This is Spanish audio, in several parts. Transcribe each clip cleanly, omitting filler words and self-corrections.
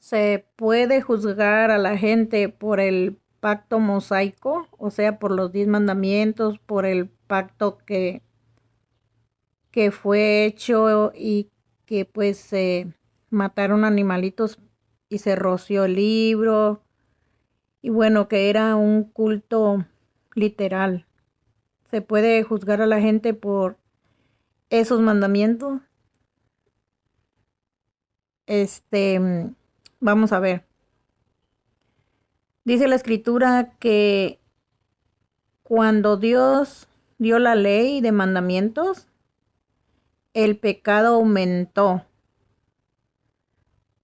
Se puede juzgar a la gente por el pacto mosaico, o sea, por los 10 mandamientos, por el pacto que fue hecho y que pues se mataron animalitos y se roció el libro, y bueno, que era un culto literal. Se puede juzgar a la gente por esos mandamientos. Vamos a ver. Dice la escritura que cuando Dios dio la ley de mandamientos, el pecado aumentó,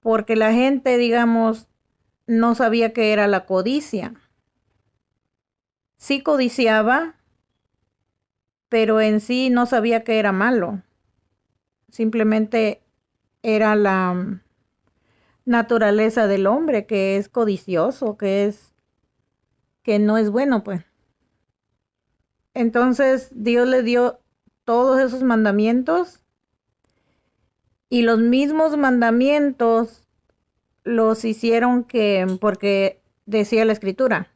porque la gente, digamos, no sabía qué era la codicia. Sí codiciaba, pero en sí no sabía que era malo. Simplemente era la naturaleza del hombre que es codicioso, que no es bueno, pues. Entonces Dios le dio todos esos mandamientos, y los mismos mandamientos los hicieron porque decía la escritura,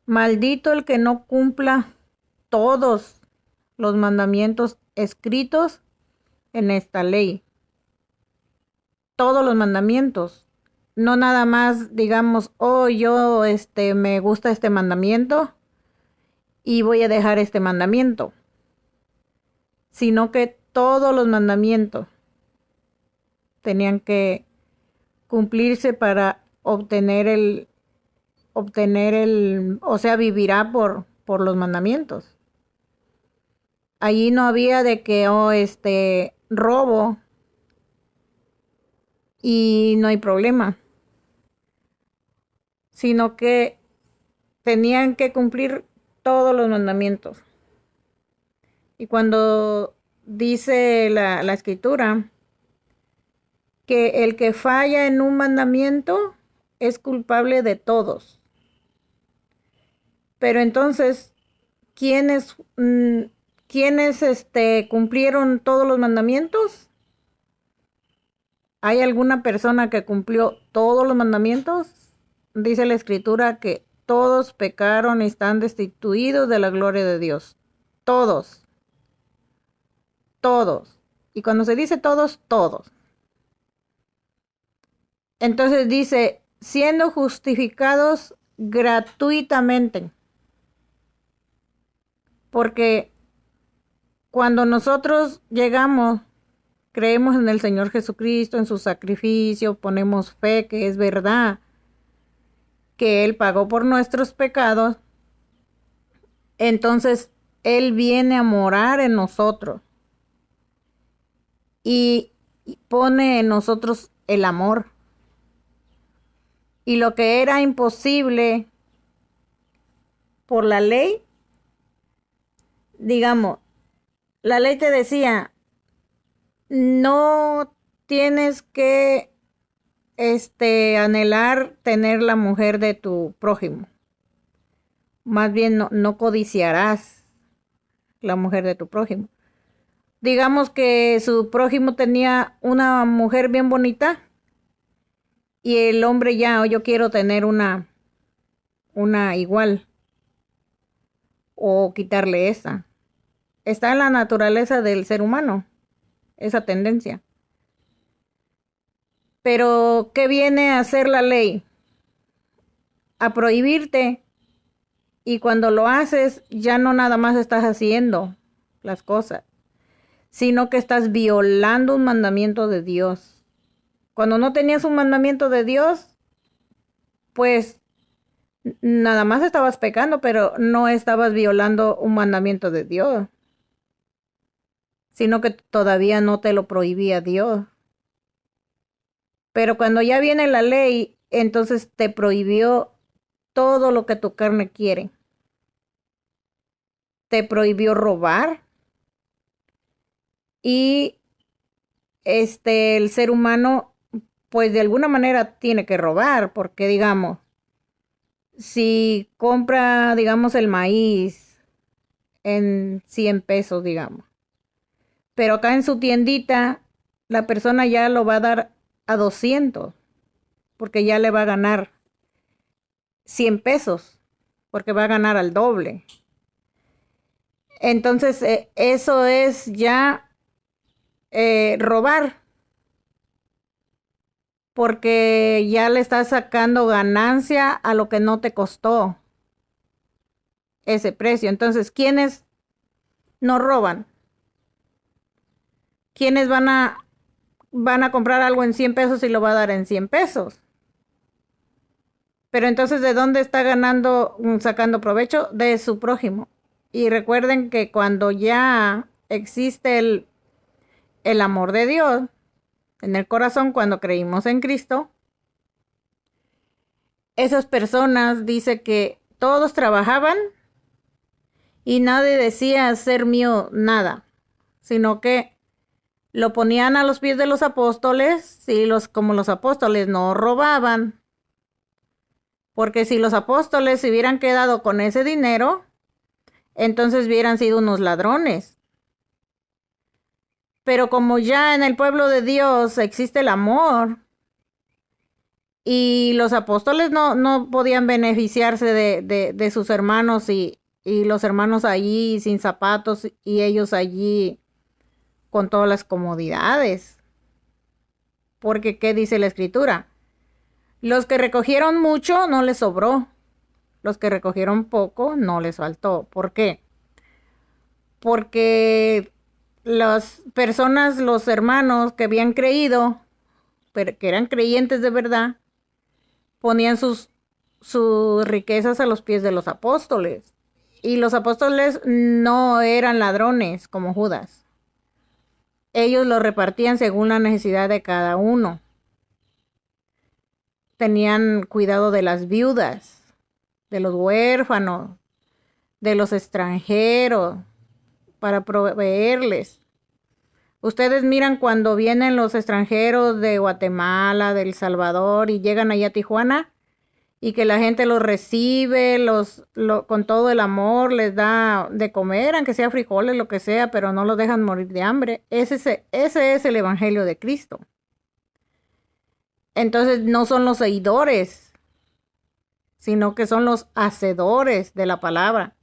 maldito el que no cumpla todos los mandamientos escritos en esta ley. Todos los mandamientos. No nada más digamos, oh, yo me gusta este mandamiento y voy a dejar este mandamiento, sino que todos los mandamientos tenían que cumplirse para o sea, vivirá por los mandamientos. Allí no había de que, robo y no hay problema, sino que tenían que cumplir todos los mandamientos. Y cuando dice la escritura que el que falla en un mandamiento es culpable de todos. Pero entonces, ¿quiénes, quiénes cumplieron todos los mandamientos? ¿Hay alguna persona que cumplió todos los mandamientos? Dice la escritura que todos pecaron y están destituidos de la gloria de Dios. Todos, todos. Y cuando se dice todos, todos. Entonces dice, siendo justificados gratuitamente. Porque cuando nosotros llegamos, creemos en el Señor Jesucristo, en su sacrificio, ponemos fe que es verdad, que Él pagó por nuestros pecados, entonces Él viene a morar en nosotros y pone en nosotros el amor. Y lo que era imposible por la ley, digamos, la ley te decía, no tienes que anhelar tener la mujer de tu prójimo. Más bien no codiciarás la mujer de tu prójimo. Digamos que su prójimo tenía una mujer bien bonita y el hombre ya, yo quiero tener una igual o quitarle esa. Está en la naturaleza del ser humano, esa tendencia. Pero, ¿qué viene a hacer la ley? A prohibirte. Y cuando lo haces, ya no nada más estás haciendo las cosas, sino que estás violando un mandamiento de Dios. Cuando no tenías un mandamiento de Dios, pues nada más estabas pecando, pero no estabas violando un mandamiento de Dios, sino que todavía no te lo prohibía Dios. Pero cuando ya viene la ley, entonces te prohibió todo lo que tu carne quiere. Te prohibió robar y el ser humano pues de alguna manera tiene que robar, porque digamos, si compra, digamos, el maíz en 100 pesos, digamos, pero acá en su tiendita la persona ya lo va a dar a 200. porque ya le va a ganar 100 pesos, porque va a ganar al doble. Entonces, eso es ya robar, porque ya le estás sacando ganancia a lo que no te costó ese precio. Entonces, ¿quiénes no roban? ¿Quiénes van a comprar algo en 100 pesos y lo va a dar en 100 pesos? Pero entonces, ¿de dónde está sacando provecho? De su prójimo. Y recuerden que cuando ya existe el amor de Dios en el corazón, cuando creímos en Cristo, esas personas, dice que todos trabajaban y nadie decía ser mío nada, sino que lo ponían a los pies de los apóstoles, y como los apóstoles no robaban, porque si los apóstoles se hubieran quedado con ese dinero, entonces hubieran sido unos ladrones. Pero como ya en el pueblo de Dios existe el amor, y los apóstoles no podían beneficiarse de sus hermanos, y los hermanos allí sin zapatos y ellos allí con todas las comodidades. Porque, ¿qué dice la escritura? Los que recogieron mucho no les sobró. Los que recogieron poco no les faltó. ¿Por qué? Porque las personas, los hermanos que habían creído, pero que eran creyentes de verdad, ponían sus riquezas a los pies de los apóstoles. Y los apóstoles no eran ladrones como Judas. Ellos lo repartían según la necesidad de cada uno. Tenían cuidado de las viudas, de los huérfanos, de los extranjeros, para proveerles. Ustedes miran cuando vienen los extranjeros de Guatemala, de El Salvador, y llegan allá a Tijuana, y que la gente los recibe, con todo el amor, les da de comer, aunque sea frijoles, lo que sea, pero no los dejan morir de hambre. Ese es el evangelio de Cristo. Entonces no son los oidores, sino que son los hacedores de la palabra.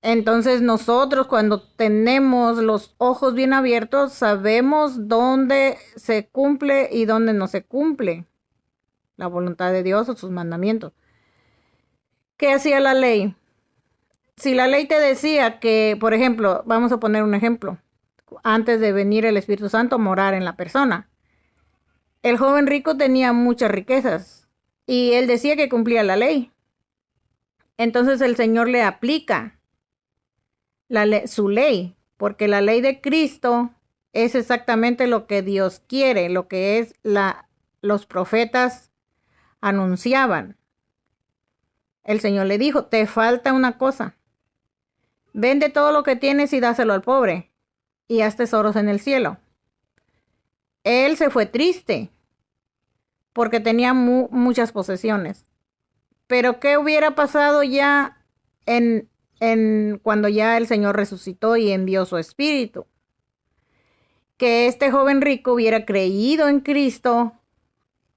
Entonces nosotros, cuando tenemos los ojos bien abiertos, sabemos dónde se cumple y dónde no se cumple la voluntad de Dios o sus mandamientos. ¿Qué hacía la ley? Si la ley te decía que, por ejemplo, vamos a poner un ejemplo, antes de venir el Espíritu Santo a morar en la persona, el joven rico tenía muchas riquezas y él decía que cumplía la ley. Entonces el Señor le aplica su ley, porque la ley de Cristo es exactamente lo que Dios quiere, lo que es los profetas anunciaban. El Señor le dijo, te falta una cosa. Vende todo lo que tienes y dáselo al pobre, y haz tesoros en el cielo. Él se fue triste, porque tenía muchas posesiones. Pero ¿qué hubiera pasado ya cuando ya el Señor resucitó y envió su espíritu? Que este joven rico hubiera creído en Cristo.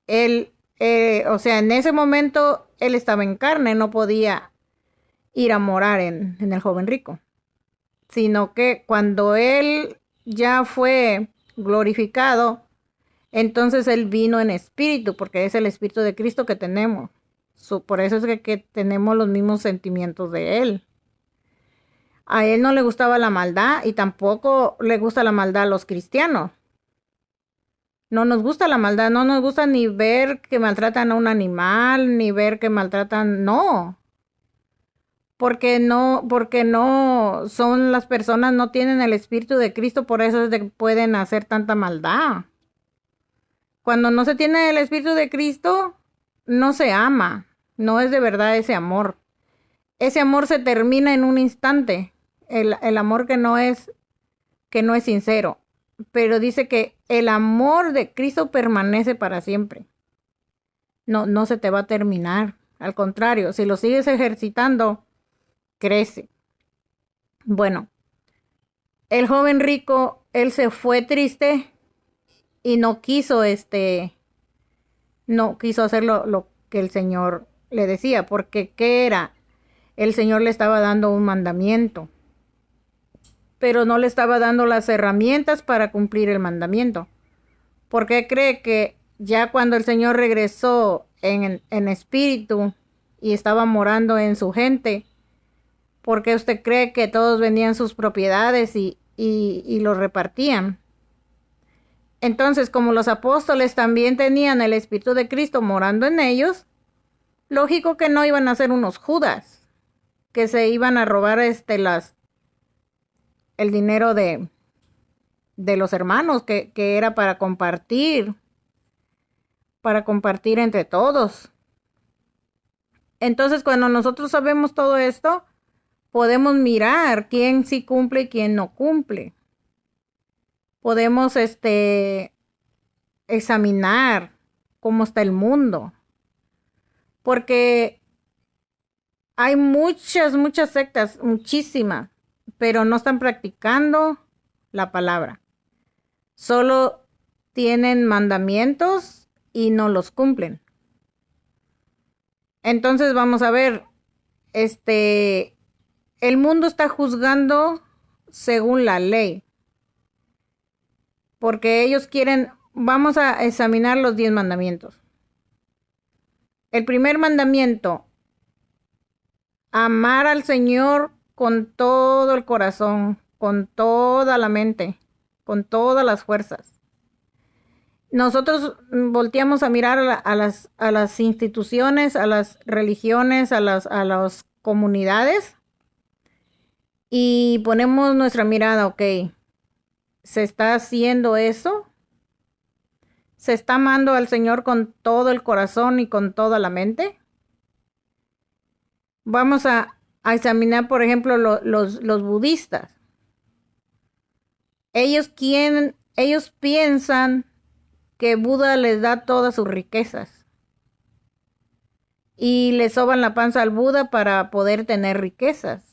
O sea, en ese momento él estaba en carne, no podía ir a morar en el joven rico, sino que cuando él ya fue glorificado, entonces él vino en espíritu, porque es el espíritu de Cristo que tenemos. Por eso es que tenemos los mismos sentimientos de él. A él no le gustaba la maldad y tampoco le gusta la maldad a los cristianos. No nos gusta la maldad, no nos gusta ni ver que maltratan a un animal, ni ver que maltratan, no. Porque no son las personas, no tienen el espíritu de Cristo, por eso es de que pueden hacer tanta maldad. Cuando no se tiene el espíritu de Cristo, no se ama, no es de verdad ese amor. Ese amor se termina en un instante, el amor que no es sincero. Pero dice que el amor de Cristo permanece para siempre. No se te va a terminar. Al contrario, si lo sigues ejercitando, crece. Bueno, el joven rico, él se fue triste y no quiso no quiso hacer lo que el Señor le decía, porque ¿qué era? El Señor le estaba dando un mandamiento, pero no le estaba dando las herramientas para cumplir el mandamiento. ¿Por qué cree que ya cuando el Señor regresó en espíritu y estaba morando en su gente, por qué usted cree que todos vendían sus propiedades y los repartían? Entonces, como los apóstoles también tenían el Espíritu de Cristo morando en ellos, lógico que no iban a ser unos Judas, que se iban a robar el dinero de los hermanos, que era para compartir entre todos. Entonces, cuando nosotros sabemos todo esto, podemos mirar quién sí cumple y quién no cumple. Podemos examinar cómo está el mundo. Porque hay muchas sectas, muchísimas, pero no están practicando la palabra. Solo tienen mandamientos y no los cumplen. Entonces vamos a ver, el mundo está juzgando según la ley. Porque ellos quieren, vamos a examinar los 10 mandamientos. El primer mandamiento, amar al Señor con todo el corazón, con toda la mente, con todas las fuerzas. Nosotros volteamos a mirar a las instituciones, a las religiones, a las comunidades y ponemos nuestra mirada, ok, ¿se está haciendo eso? ¿Se está amando al Señor con todo el corazón y con toda la mente? Vamos a examinar, por ejemplo, los budistas. Ellos piensan que Buda les da todas sus riquezas y le soban la panza al Buda para poder tener riquezas.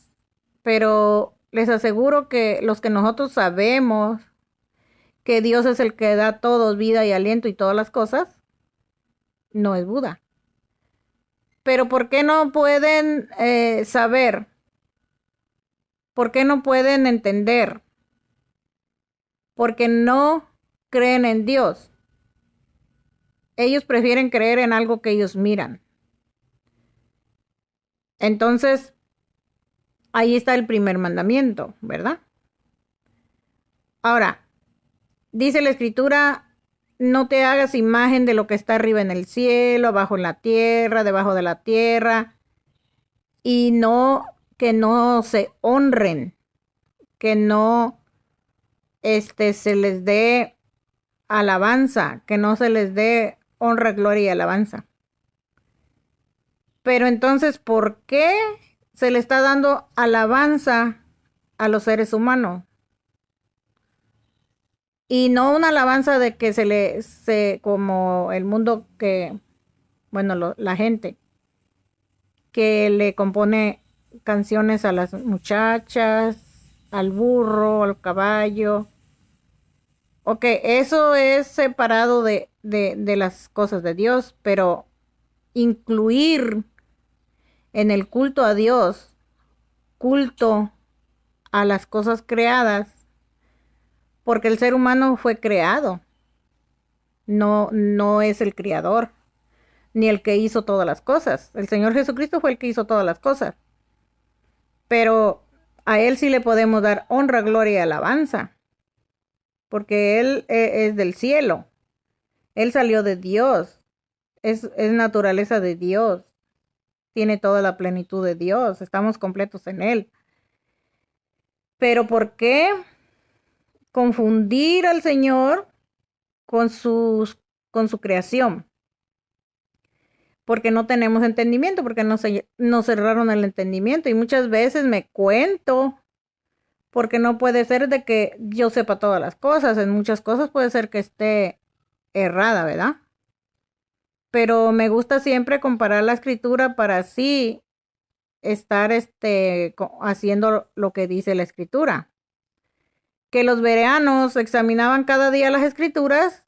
Pero les aseguro que los que nosotros sabemos que Dios es el que da todo, vida y aliento y todas las cosas, no es Buda. Pero ¿por qué no pueden saber? ¿Por qué no pueden entender? Porque no creen en Dios. Ellos prefieren creer en algo que ellos miran. Entonces, ahí está el primer mandamiento, ¿verdad? Ahora, dice la Escritura, no te hagas imagen de lo que está arriba en el cielo, abajo en la tierra, debajo de la tierra, y que no se honren, que no se les dé alabanza, que no se les dé honra, gloria y alabanza. Pero entonces, ¿por qué se le está dando alabanza a los seres humanos? Y no una alabanza de que como el mundo la gente que le compone canciones a las muchachas, al burro, al caballo. Ok, eso es separado de las cosas de Dios, pero incluir en el culto a Dios, culto a las cosas creadas, porque el ser humano fue creado, no es el creador, ni el que hizo todas las cosas. El Señor Jesucristo fue el que hizo todas las cosas, pero a Él sí le podemos dar honra, gloria y alabanza, porque Él es del cielo, Él salió de Dios, es naturaleza de Dios, tiene toda la plenitud de Dios, estamos completos en Él. Pero ¿por qué confundir al Señor con su creación? Porque no tenemos entendimiento, porque nos cerraron el entendimiento. Y muchas veces me cuento, porque no puede ser de que yo sepa todas las cosas. En muchas cosas puede ser que esté errada, ¿verdad? Pero me gusta siempre comparar la escritura para así estar haciendo lo que dice la escritura. Que los bereanos examinaban cada día las escrituras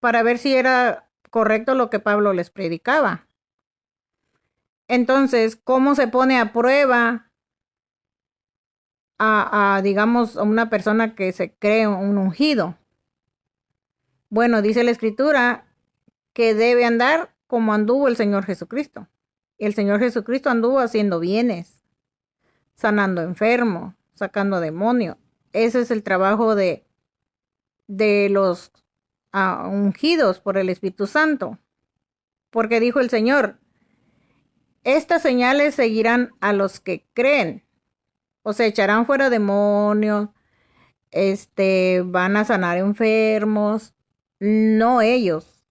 para ver si era correcto lo que Pablo les predicaba. Entonces, ¿cómo se pone a prueba digamos, a una persona que se cree un ungido? Bueno, dice la Escritura que debe andar como anduvo el Señor Jesucristo. El Señor Jesucristo anduvo haciendo bienes, sanando enfermos, sacando demonios. Ese es el trabajo de los ungidos por el Espíritu Santo. Porque dijo el Señor, estas señales seguirán a los que creen. O sea, echarán fuera demonios, van a sanar enfermos, no ellos.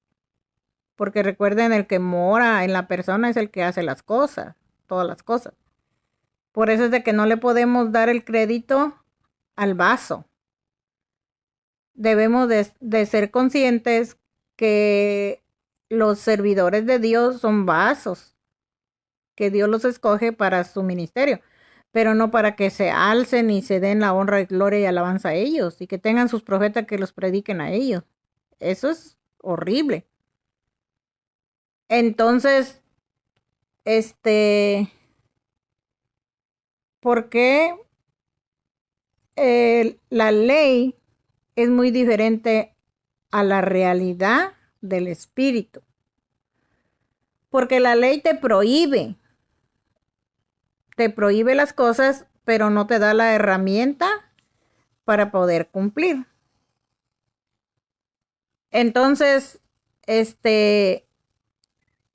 Porque recuerden, el que mora en la persona es el que hace las cosas, todas las cosas. Por eso es de que no le podemos dar el crédito al vaso. Debemos de ser conscientes que los servidores de Dios son vasos, que Dios los escoge para su ministerio, pero no para que se alcen y se den la honra, gloria y alabanza a ellos, y que tengan sus profetas que los prediquen a ellos. Eso es horrible. Entonces, ¿por qué la ley es muy diferente a la realidad del espíritu? Porque la ley te prohíbe las cosas, pero no te da la herramienta para poder cumplir. Entonces,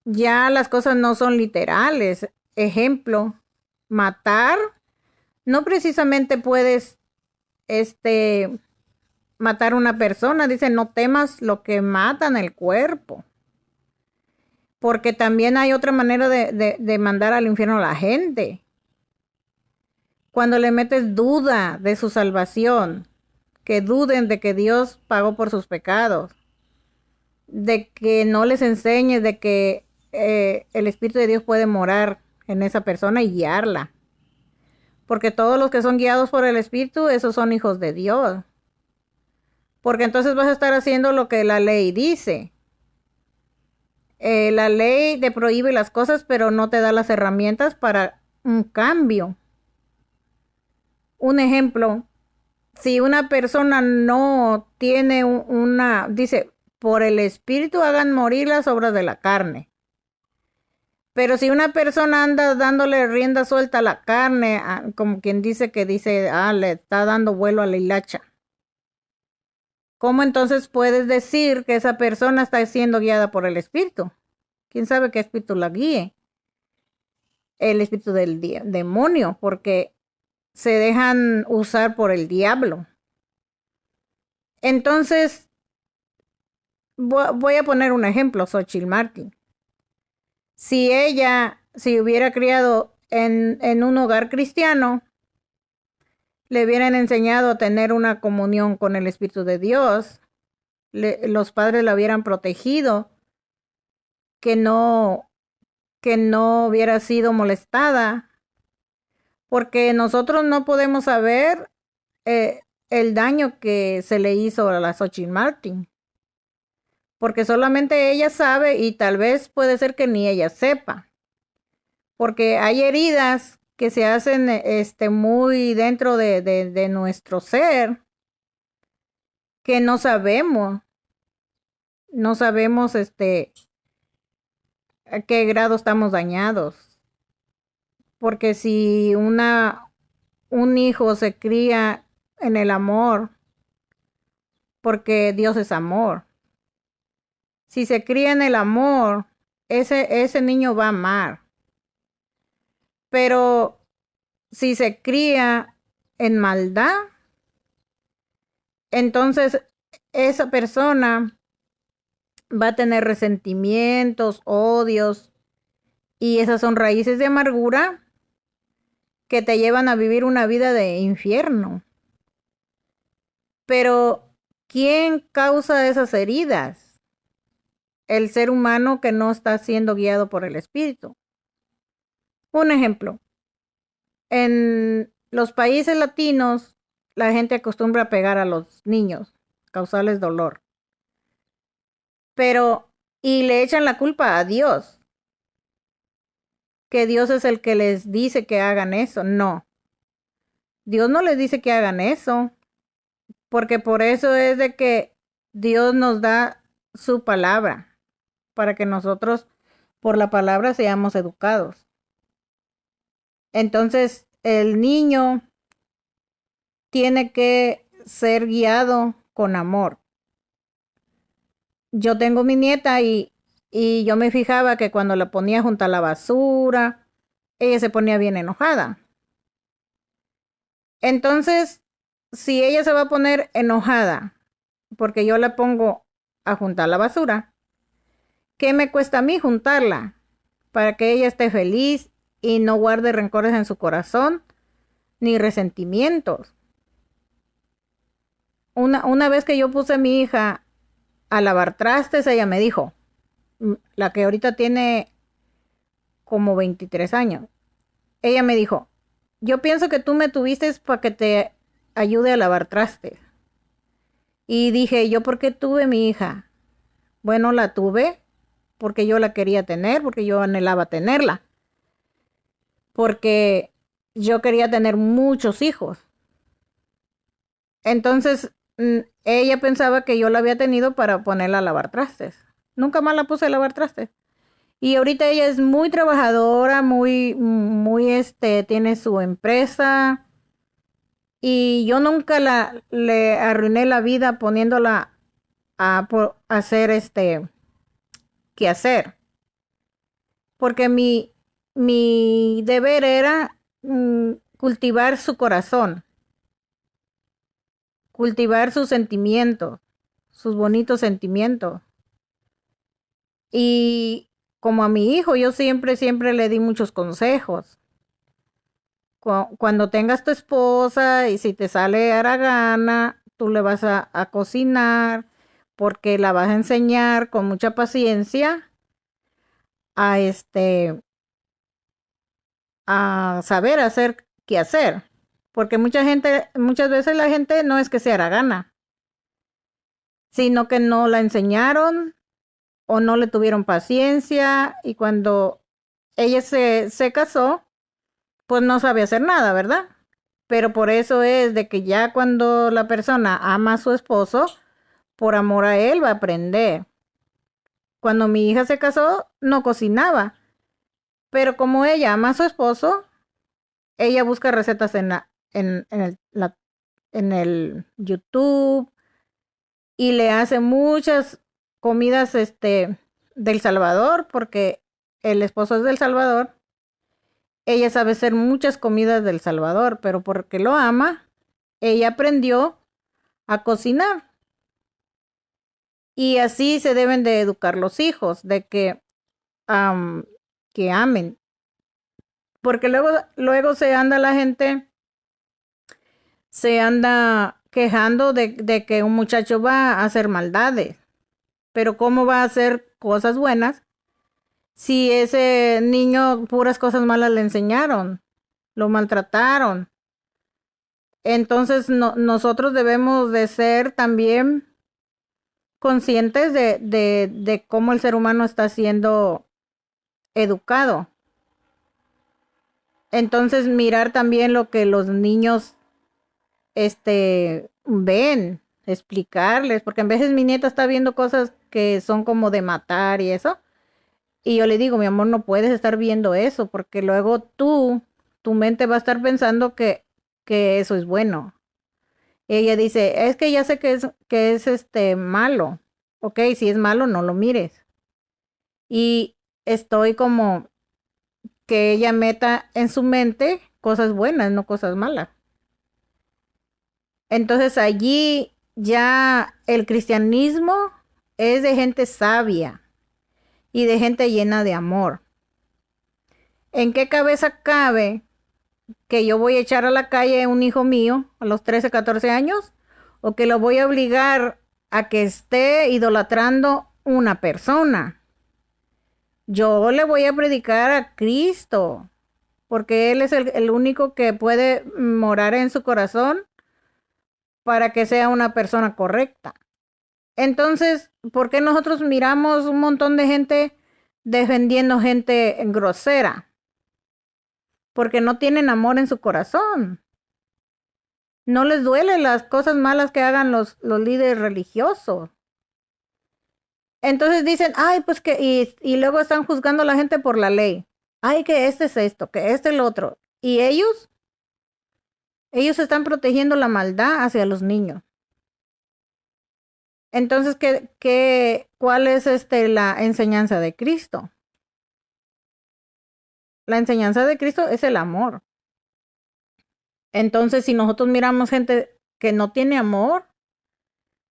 ya las cosas no son literales. Ejemplo, matar, no precisamente puedes, matar a una persona. Dice, no temas lo que matan el cuerpo. Porque también hay otra manera de mandar al infierno a la gente. Cuando le metes duda de su salvación, que duden de que Dios pagó por sus pecados, de que no les enseñes de que el Espíritu de Dios puede morar en esa persona y guiarla. Porque todos los que son guiados por el Espíritu, esos son hijos de Dios. Porque entonces vas a estar haciendo lo que la ley dice. La ley te prohíbe las cosas, pero no te da las herramientas para un cambio. Un ejemplo, si una persona no tiene dice, por el Espíritu hagan morir las obras de la carne. Pero si una persona anda dándole rienda suelta a la carne, como quien dice le está dando vuelo a la hilacha. ¿Cómo entonces puedes decir que esa persona está siendo guiada por el Espíritu? ¿Quién sabe qué espíritu la guíe? El espíritu del demonio, porque se dejan usar por el diablo. Entonces, voy a poner un ejemplo, Xochitl Martin. Si ella se hubiera criado en un hogar cristiano, le hubieran enseñado a tener una comunión con el Espíritu de Dios, los padres la hubieran protegido, que no hubiera sido molestada, porque nosotros no podemos saber el daño que se le hizo a la Xochitl Martin, porque solamente ella sabe y tal vez puede ser que ni ella sepa, porque hay heridas que se hacen muy dentro de nuestro ser que no sabemos a qué grado estamos dañados. Porque si un hijo se cría en el amor, porque Dios es amor. Si se cría en el amor, ese niño va a amar. Pero si se cría en maldad, entonces esa persona va a tener resentimientos, odios, y esas son raíces de amargura que te llevan a vivir una vida de infierno. Pero, ¿quién causa esas heridas? El ser humano que no está siendo guiado por el Espíritu. Un ejemplo, en los países latinos, la gente acostumbra a pegar a los niños, causarles dolor. Pero, y le echan la culpa a Dios, que Dios es el que les dice que hagan eso. No, Dios no les dice que hagan eso, porque por eso es de que Dios nos da su palabra, para que nosotros por la palabra seamos educados. Entonces, el niño tiene que ser guiado con amor. Yo tengo mi nieta y yo me fijaba que cuando la ponía junto a la basura, ella se ponía bien enojada. Entonces, si ella se va a poner enojada porque yo la pongo a juntar la basura, ¿qué me cuesta a mí juntarla? Para que ella esté feliz y no guarde rencores en su corazón ni resentimientos. Una vez que yo puse a mi hija a lavar trastes, ella me dijo, la que ahorita tiene como 23 años, ella me dijo, yo pienso que tú me tuviste para que te ayude a lavar trastes. Y dije, ¿yo por qué tuve mi hija? Bueno, la tuve porque yo la quería tener, porque yo anhelaba tenerla, porque yo quería tener muchos hijos. Entonces, ella pensaba que yo la había tenido para ponerla a lavar trastes. Nunca más la puse a lavar trastes. Y ahorita ella es muy trabajadora, tiene su empresa. Y yo nunca le arruiné la vida poniéndola a hacer qué hacer. Porque mi deber era cultivar su corazón, cultivar sus sentimientos, sus bonitos sentimientos. Y como a mi hijo, yo siempre le di muchos consejos. Cuando tengas tu esposa y si te sale haragana, tú le vas a cocinar porque la vas a enseñar con mucha paciencia a a saber hacer qué hacer. Porque muchas veces la gente no es que sea haragana, sino que no la enseñaron o no le tuvieron paciencia y cuando ella se casó, pues no sabe hacer nada, ¿verdad? Pero por eso es de que ya cuando la persona ama a su esposo, por amor a él va a aprender. Cuando mi hija se casó, no cocinaba, pero como ella ama a su esposo, ella busca recetas en el YouTube y le hace muchas comidas del Salvador, porque el esposo es del Salvador. Ella sabe hacer muchas comidas del Salvador, pero porque lo ama, ella aprendió a cocinar. Y así se deben de educar los hijos, de que amen. Porque luego la gente se anda quejando de que un muchacho va a hacer maldades. Pero ¿cómo va a hacer cosas buenas si ese niño puras cosas malas le enseñaron, lo maltrataron? Entonces nosotros debemos de ser también conscientes de cómo el ser humano está siendo educado. Entonces mirar también lo que los niños ven, explicarles, porque a veces mi nieta está viendo cosas que son como de matar y eso. Y yo le digo, mi amor, no puedes estar viendo eso, porque luego tu mente va a estar pensando que eso es bueno. Ella dice, es que ya sé que es malo. Ok, si es malo, no lo mires. Y estoy como que ella meta en su mente cosas buenas, no cosas malas. Entonces allí ya el cristianismo es de gente sabia y de gente llena de amor. ¿En qué cabeza cabe que yo voy a echar a la calle a un hijo mío a los 13, 14 años? ¿O que lo voy a obligar a que esté idolatrando una persona? Yo le voy a predicar a Cristo, porque Él es el único que puede morar en su corazón para que sea una persona correcta. Entonces, ¿por qué nosotros miramos un montón de gente defendiendo gente grosera? Porque no tienen amor en su corazón. No les duele las cosas malas que hagan los líderes religiosos. Entonces dicen, ay, pues que, y luego están juzgando a la gente por la ley. Ay, que este es esto, que este es lo otro. Y ellos están protegiendo la maldad hacia los niños. Entonces, ¿cuál es la enseñanza de Cristo? La enseñanza de Cristo es el amor. Entonces, si nosotros miramos gente que no tiene amor,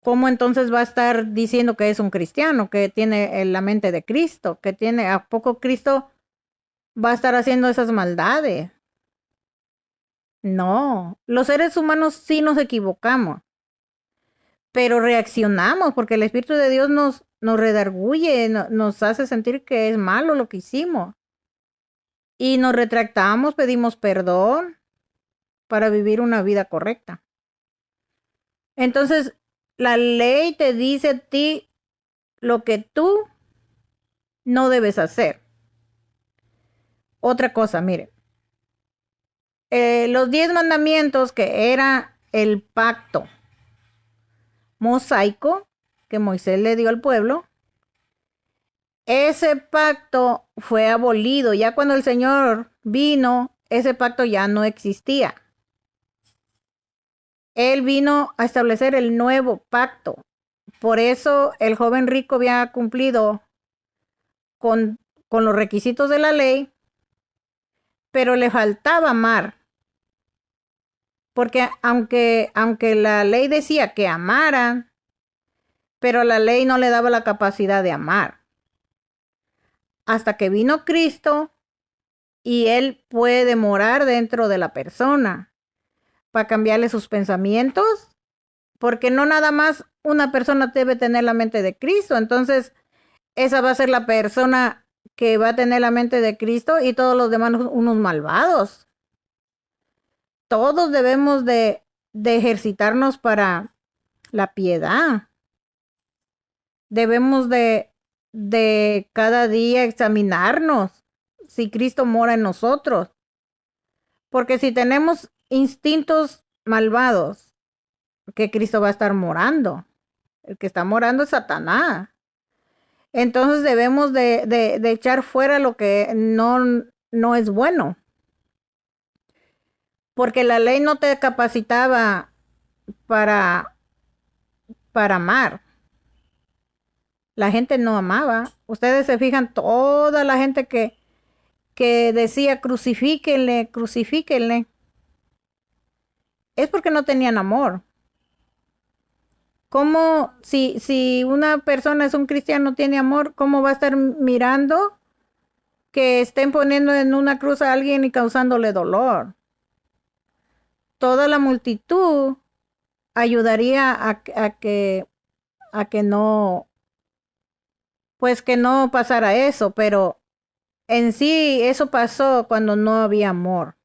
¿cómo entonces va a estar diciendo que es un cristiano, que tiene la mente de Cristo, que tiene, a poco Cristo va a estar haciendo esas maldades? No, los seres humanos sí nos equivocamos, pero reaccionamos porque el Espíritu de Dios nos redarguye, nos hace sentir que es malo lo que hicimos. Y nos retractamos, pedimos perdón para vivir una vida correcta. Entonces, la ley te dice a ti lo que tú no debes hacer. Otra cosa, mire, los 10 mandamientos, que era el pacto mosaico que Moisés le dio al pueblo, ese pacto fue abolido. Ya cuando el Señor vino, ese pacto ya no existía. Él vino a establecer el nuevo pacto. Por eso el joven rico había cumplido con los requisitos de la ley, pero le faltaba amar. Porque aunque la ley decía que amaran, pero la ley no le daba la capacidad de amar. Hasta que vino Cristo y Él puede morar dentro de la persona para cambiarle sus pensamientos, porque no nada más una persona debe tener la mente de Cristo. Entonces, esa va a ser la persona que va a tener la mente de Cristo y todos los demás unos malvados. Todos debemos de ejercitarnos para la piedad. Debemos de cada día examinarnos si Cristo mora en nosotros. Porque si tenemos instintos malvados, que Cristo va a estar morando. El que está morando es Satanás. Entonces debemos de echar fuera lo que no es bueno. Porque la ley no te capacitaba para amar. La gente no amaba. Ustedes se fijan, toda la gente que decía crucifíquenle, crucifíquenle, es porque no tenían amor. ¿Cómo, si una persona es un cristiano, no tiene amor, cómo va a estar mirando que estén poniendo en una cruz a alguien y causándole dolor? Toda la multitud ayudaría a que no, pues que no pasara eso, pero en sí eso pasó cuando no había amor.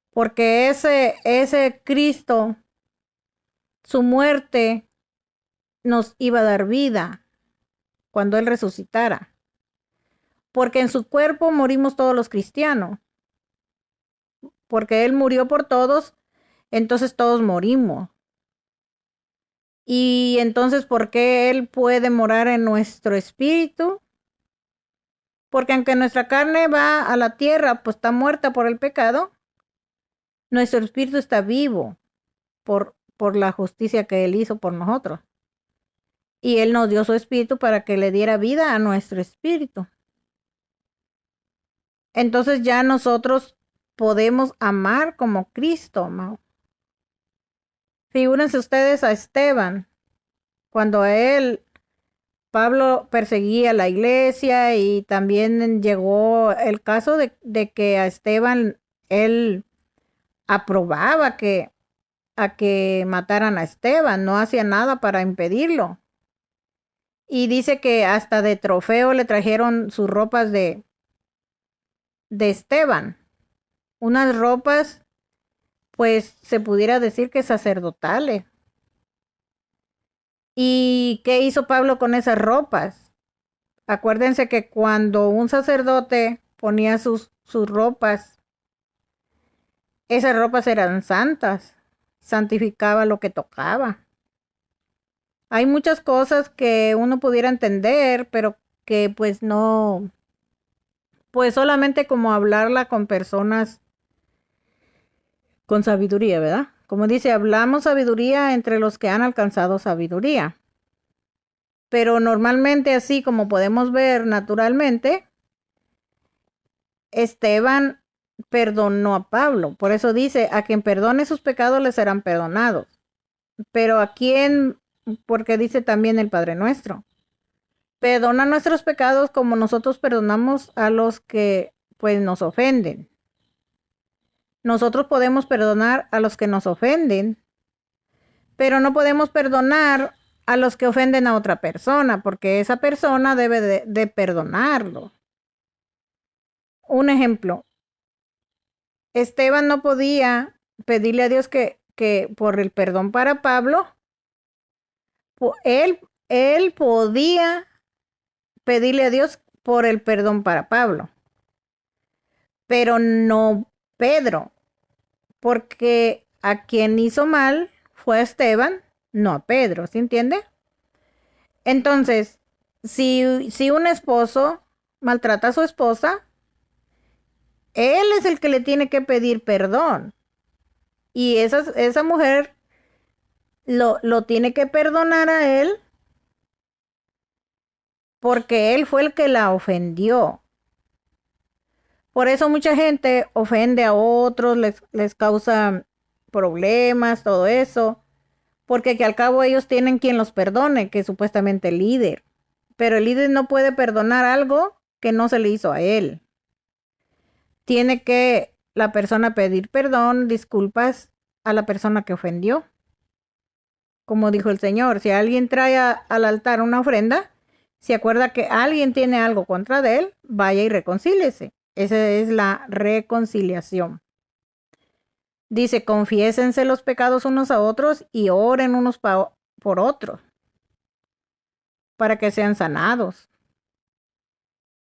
Porque ese Cristo, su muerte nos iba a dar vida cuando Él resucitara. Porque en su cuerpo morimos todos los cristianos. Porque Él murió por todos, entonces todos morimos. Y entonces, ¿por qué Él puede morar en nuestro espíritu? Porque aunque nuestra carne va a la tierra, pues está muerta por el pecado, nuestro espíritu está vivo por la justicia que Él hizo por nosotros. Y Él nos dio su espíritu para que le diera vida a nuestro espíritu. Entonces ya nosotros podemos amar como Cristo, amado. Figúrense ustedes a Esteban, cuando a él, Pablo perseguía la iglesia, y también llegó el caso de que a Esteban, él aprobaba a que mataran a Esteban, no hacía nada para impedirlo. Y dice que hasta de trofeo le trajeron sus ropas de Esteban, unas ropas, pues se pudiera decir que sacerdotales. ¿Y qué hizo Pablo con esas ropas? Acuérdense que cuando un sacerdote ponía sus ropas, esas ropas eran santas, santificaba lo que tocaba. Hay muchas cosas que uno pudiera entender, pero que pues no, pues solamente como hablarla con personas con sabiduría, ¿verdad? Como dice, hablamos sabiduría entre los que han alcanzado sabiduría. Pero normalmente, así como podemos ver naturalmente, Esteban perdonó a Pablo. Por eso dice, a quien perdone sus pecados les serán perdonados. Pero a quien, porque dice también el Padre Nuestro, perdona nuestros pecados como nosotros perdonamos a los que pues nos ofenden. Nosotros podemos perdonar a los que nos ofenden, pero no podemos perdonar a los que ofenden a otra persona, porque esa persona debe de perdonarlo. Un ejemplo, Esteban no podía pedirle a Dios que por el perdón para Pablo, él podía pedirle a Dios por el perdón para Pablo, pero no Pedro, porque a quien hizo mal fue a Esteban, no a Pedro, ¿sí entiende? Entonces, si un esposo maltrata a su esposa, él es el que le tiene que pedir perdón. Y esa mujer lo tiene que perdonar a él porque él fue el que la ofendió. Por eso mucha gente ofende a otros, les causa problemas, todo eso, porque que al cabo ellos tienen quien los perdone, que es supuestamente el líder. Pero el líder no puede perdonar algo que no se le hizo a él. Tiene que la persona pedir perdón, disculpas a la persona que ofendió. Como dijo el Señor, si alguien trae al altar una ofrenda, se acuerda que alguien tiene algo contra de él, vaya y reconcíliese. Esa es la reconciliación. Dice, confiésense los pecados unos a otros y oren unos por otros para que sean sanados.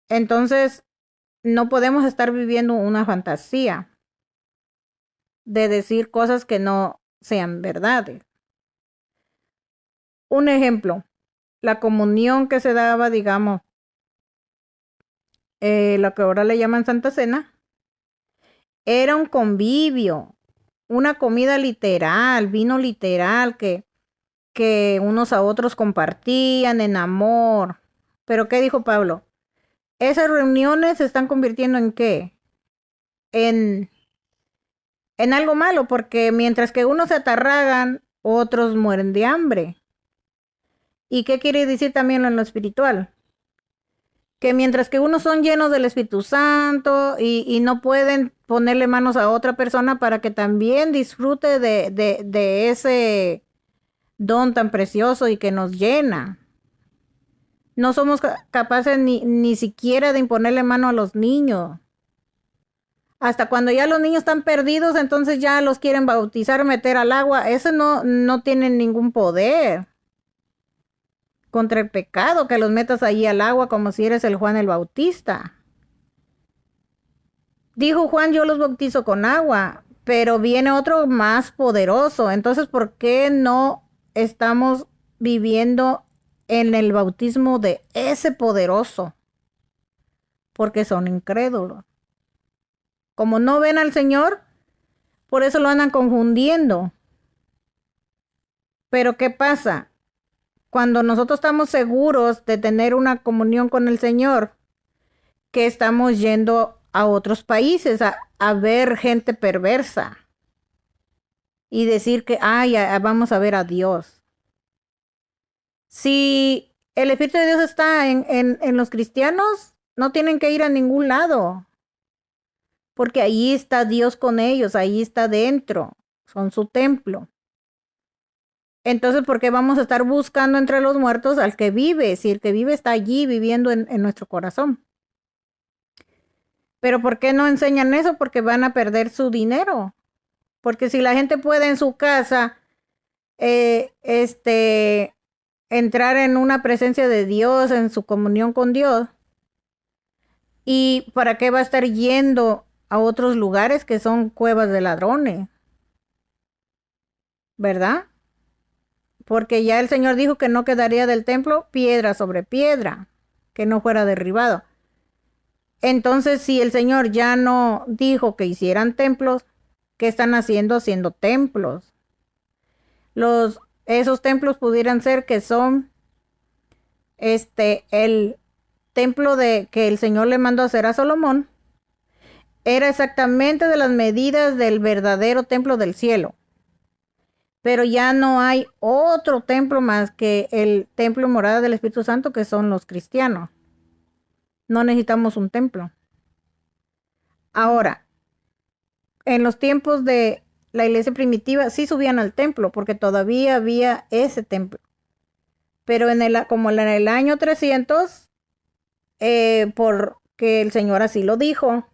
Entonces, no podemos estar viviendo una fantasía de decir cosas que no sean verdades. Un ejemplo, la comunión que se daba, digamos, lo que ahora le llaman Santa Cena, era un convivio, una comida literal, vino literal que unos a otros compartían en amor. Pero ¿qué dijo Pablo? Esas reuniones se están convirtiendo en ¿qué? En algo malo, porque mientras que unos se atarragan, otros mueren de hambre. ¿Y qué quiere decir también en lo espiritual? Que mientras que unos son llenos del Espíritu Santo y no pueden ponerle manos a otra persona para que también disfrute de ese don tan precioso y que nos llena. No somos capaces ni siquiera de imponerle mano a los niños. Hasta cuando ya los niños están perdidos, entonces ya los quieren bautizar, meter al agua. Eso no tiene ningún poder contra el pecado, que los metas ahí al agua como si eres el Juan el Bautista. Dijo Juan, yo los bautizo con agua, pero viene otro más poderoso. Entonces, ¿por qué no estamos viviendo en el bautismo de ese poderoso? Porque son incrédulos. Como no ven al Señor, por eso lo andan confundiendo. Pero ¿qué pasa? Cuando nosotros estamos seguros de tener una comunión con el Señor, que estamos yendo a otros países a ver gente perversa y decir que, vamos a ver a Dios. Si el Espíritu de Dios está en los cristianos, no tienen que ir a ningún lado, porque ahí está Dios con ellos, ahí está dentro, son su templo. Entonces, ¿por qué vamos a estar buscando entre los muertos al que vive? Si el que vive está allí viviendo en nuestro corazón. Pero ¿por qué no enseñan eso? Porque van a perder su dinero. Porque si la gente puede en su casa, entrar en una presencia de Dios, en su comunión con Dios. ¿Y para qué va a estar yendo a otros lugares que son cuevas de ladrones? ¿Verdad? Porque ya el Señor dijo que no quedaría del templo piedra sobre piedra, que no fuera derribado. Entonces, si el Señor ya no dijo que hicieran templos, ¿qué están haciendo haciendo templos? Esos templos pudieran ser que son el templo que el Señor le mandó hacer a Salomón. Era exactamente de las medidas del verdadero templo del cielo. Pero ya no hay otro templo más que el templo morada del Espíritu Santo, que son los cristianos. No necesitamos un templo. Ahora, en los tiempos de la iglesia primitiva sí subían al templo, porque todavía había ese templo. Pero como en el año 300, porque el Señor así lo dijo,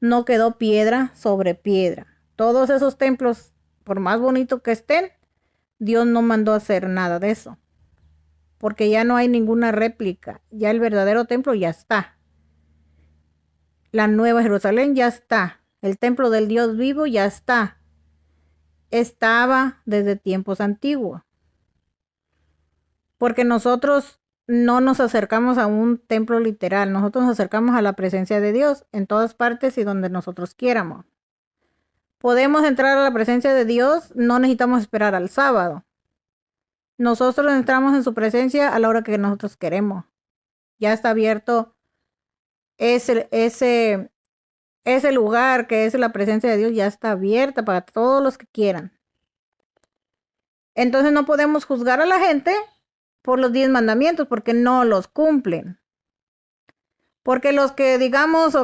no quedó piedra sobre piedra. Todos esos templos, por más bonitos que estén, Dios no mandó a hacer nada de eso. Porque ya no hay ninguna réplica. Ya el verdadero templo ya está. La Nueva Jerusalén ya está. El templo del Dios vivo ya está. Estaba desde tiempos antiguos. Porque nosotros no nos acercamos a un templo literal. Nosotros nos acercamos a la presencia de Dios en todas partes y donde nosotros quieramos. Podemos entrar a la presencia de Dios, no necesitamos esperar al sábado. Nosotros entramos en su presencia a la hora que nosotros queremos. Ya está abierto ese lugar que es la presencia de Dios, ya está abierta para todos los que quieran. Entonces no podemos juzgar a la gente por los 10 mandamientos porque no los cumplen. Porque los que digamos,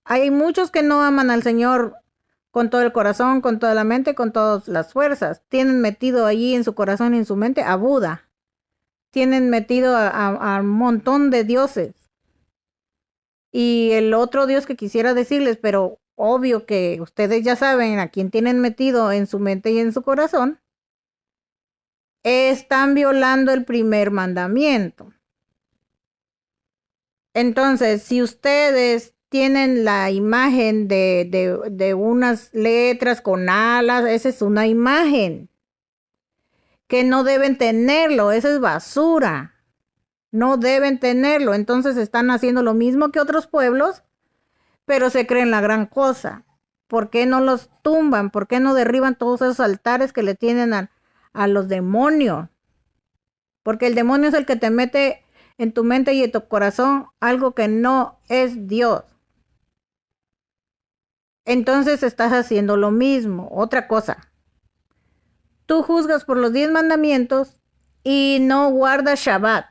hay muchos que no aman al Señor con todo el corazón, con toda la mente, con todas las fuerzas. Tienen metido allí en su corazón y en su mente a Buda. Tienen metido a un montón de dioses. Y el otro Dios que quisiera decirles, pero obvio que ustedes ya saben a quién tienen metido en su mente y en su corazón, están violando el primer mandamiento. Entonces, si ustedes tienen la imagen de unas letras con alas, esa es una imagen que no deben tenerlo, esa es basura. No deben tenerlo. Entonces están haciendo lo mismo que otros pueblos, pero se creen la gran cosa. ¿Por qué no los tumban? ¿Por qué no derriban todos esos altares que le tienen a los demonios? Porque el demonio es el que te mete en tu mente y en tu corazón algo que no es Dios. Entonces estás haciendo lo mismo. Otra cosa. Tú juzgas por los 10 mandamientos y no guardas Shabbat.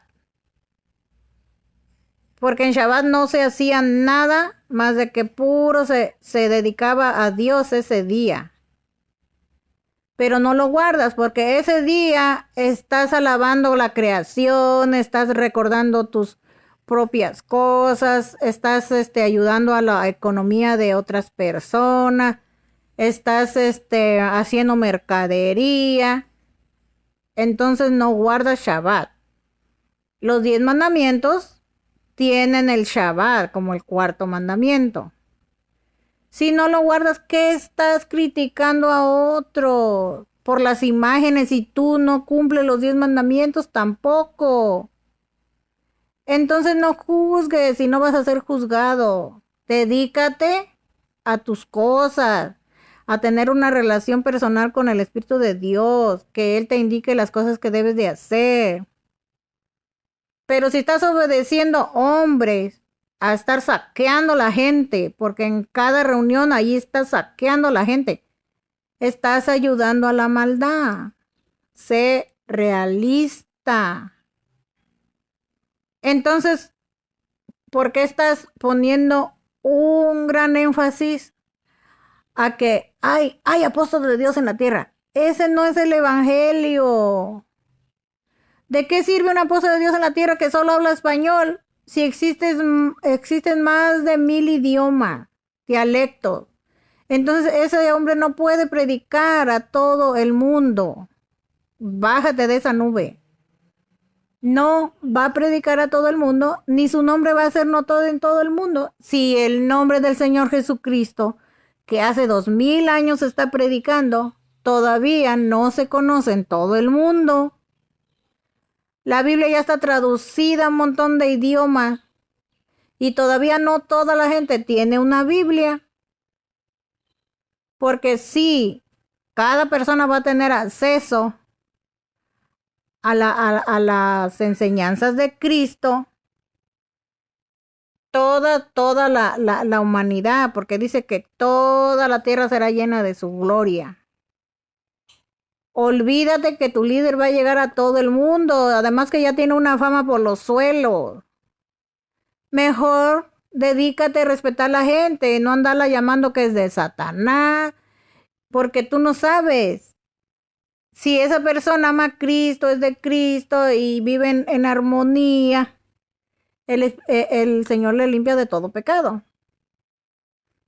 Porque en Shabbat no se hacía nada más de que puro se dedicaba a Dios ese día. Pero no lo guardas porque ese día estás alabando la creación, estás recordando tus propias cosas, estás ayudando a la economía de otras personas, estás haciendo mercadería. Entonces no guardas Shabbat. Los 10 mandamientos tienen el Shabbat como el cuarto mandamiento. Si no lo guardas, ¿qué estás criticando a otro? Por las imágenes y tú no cumples los 10 mandamientos tampoco. Entonces no juzgues y no vas a ser juzgado. Dedícate a tus cosas, a tener una relación personal con el Espíritu de Dios, que Él te indique las cosas que debes de hacer. Pero si estás obedeciendo hombres, a estar saqueando la gente, porque en cada reunión ahí estás saqueando a la gente, estás ayudando a la maldad. Sé realista. Entonces, ¿por qué estás poniendo un gran énfasis a que hay apóstoles de Dios en la tierra? Ese no es el evangelio. ¿De qué sirve un apóstol de Dios en la tierra que solo habla español? Si existen más de 1000 idiomas, dialectos. Entonces ese hombre no puede predicar a todo el mundo. bájate de esa nube. No va a predicar a todo el mundo, ni su nombre va a ser notado en todo el mundo. Si el nombre del Señor Jesucristo, que hace 2000 años está predicando, todavía no se conoce en todo el mundo. La Biblia ya está traducida a un montón de idiomas y todavía no toda la gente tiene una Biblia. Porque sí, cada persona va a tener acceso a las enseñanzas de Cristo, toda la humanidad, porque dice que toda la tierra será llena de su gloria. Olvídate que tu líder va a llegar a todo el mundo, además que ya tiene una fama por los suelos. Mejor dedícate a respetar a la gente, no andarla llamando que es de Satanás, porque tú no sabes si esa persona ama a Cristo, es de Cristo y vive en armonía. El Señor le limpia de todo pecado.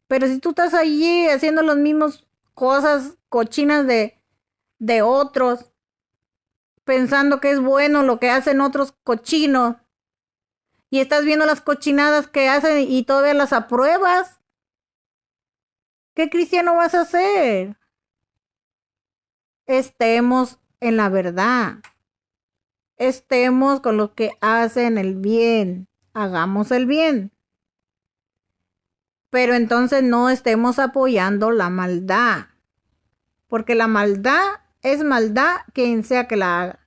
Pero si tú estás allí haciendo las mismas cosas cochinas de otros, pensando que es bueno lo que hacen otros cochinos, y estás viendo las cochinadas que hacen y todavía las apruebas, ¿qué cristiano vas a ser? Estemos en la verdad. Estemos con los que hacen el bien. Hagamos el bien. Pero entonces no estemos apoyando la maldad. Porque la maldad es maldad quien sea que la haga.